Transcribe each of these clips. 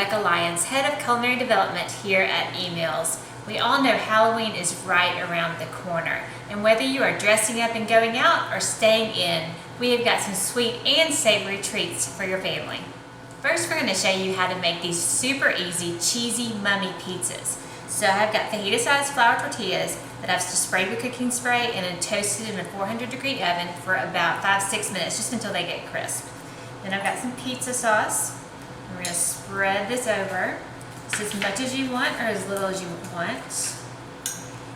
Rebecca Lyons, Head of Culinary Development here at eMeals. We all know Halloween is right around the corner, and whether you are dressing up and going out or staying in, we have got some sweet and savory treats for your family. First, we're going to show you how to make these super easy, cheesy mummy pizzas. So I've got fajita-sized flour tortillas that I've just sprayed with cooking spray and then toasted in a 400-degree oven for about 5-6 minutes, just until they get crisp. Then I've got some pizza sauce. We're going to spread this over. It's as much as you want or as little as you want.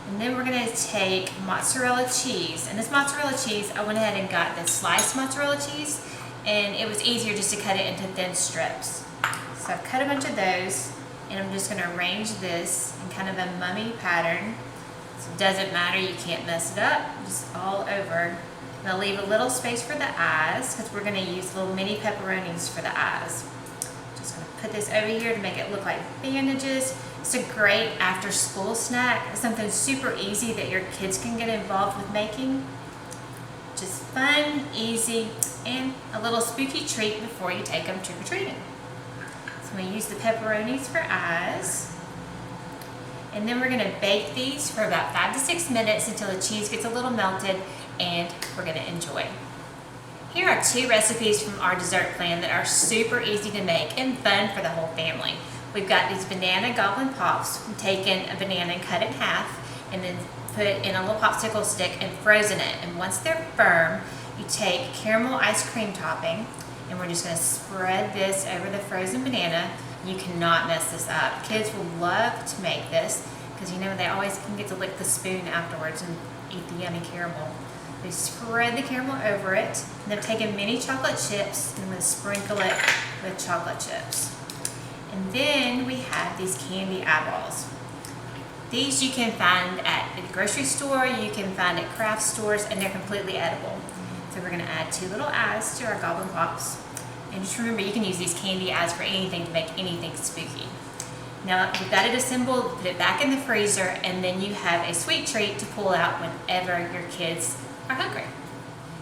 And then we're going to take mozzarella cheese. And this mozzarella cheese, I went ahead and got the sliced mozzarella cheese, and it was easier just to cut it into thin strips. So I've cut a bunch of those, and I'm just going to arrange this in kind of a mummy pattern. So it doesn't matter, you can't mess it up, just all over. And I'll leave a little space for the eyes, because we're going to use little mini pepperonis for the eyes. Just going to put this over here to make it look like bandages. It's a great after school snack. It's something super easy that your kids can get involved with making. Just fun, easy, and a little spooky treat before you take them trick-or-treating. So I'm going to use the pepperonis for eyes. And then we're going to bake these for about 5 to 6 minutes until the cheese gets a little melted, and we're going to enjoy. Here are 2 recipes from our dessert plan that are super easy to make and fun for the whole family. We've got these banana Goblin Pops. We've taken a banana and cut it in half and then put it in a little popsicle stick and frozen it. And once they're firm, you take caramel ice cream topping, and we're just going to spread this over the frozen banana. You cannot mess this up. Kids will love to make this because you know they always can get to lick the spoon afterwards and eat the yummy caramel. We spread the caramel over it, and I've taken mini chocolate chips and I'm going to sprinkle it with chocolate chips. And then we have these candy eyeballs. These you can find at the grocery store, you can find at craft stores, and they're completely edible. So we're going to add 2 little eyes to our Goblin Pops. And just remember, you can use these candy eyes for anything to make anything spooky. Now you've got it assembled, put it back in the freezer, and then you have a sweet treat to pull out whenever your kids are hungry.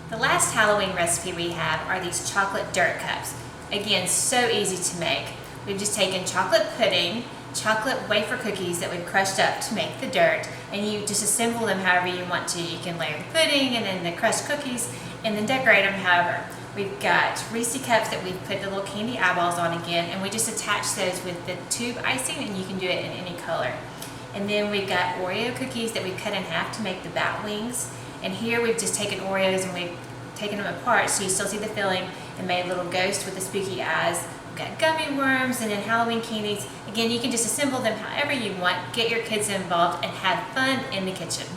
The last Halloween recipe we have are these chocolate dirt cups. Again, so easy to make. We've just taken chocolate pudding, chocolate wafer cookies that we've crushed up to make the dirt, and you just assemble them however you want to. You can layer the pudding and then the crushed cookies and then decorate them however. We've got Reese cups that we've put the little candy eyeballs on again, and we just attach those with the tube icing, and you can do it in any color. And then we've got Oreo cookies that we've cut in half to make the bat wings. And here we've just taken Oreos and we've taken them apart so you still see the filling, and made a little ghost with the spooky eyes. We've got gummy worms and then Halloween candies. Again, you can just assemble them however you want, get your kids involved, and have fun in the kitchen.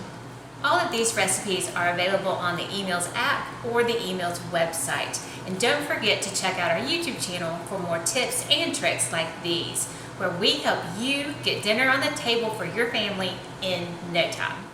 All of these recipes are available on the eMeals app or the eMeals website. And don't forget to check out our YouTube channel for more tips and tricks like these, where we help you get dinner on the table for your family in no time.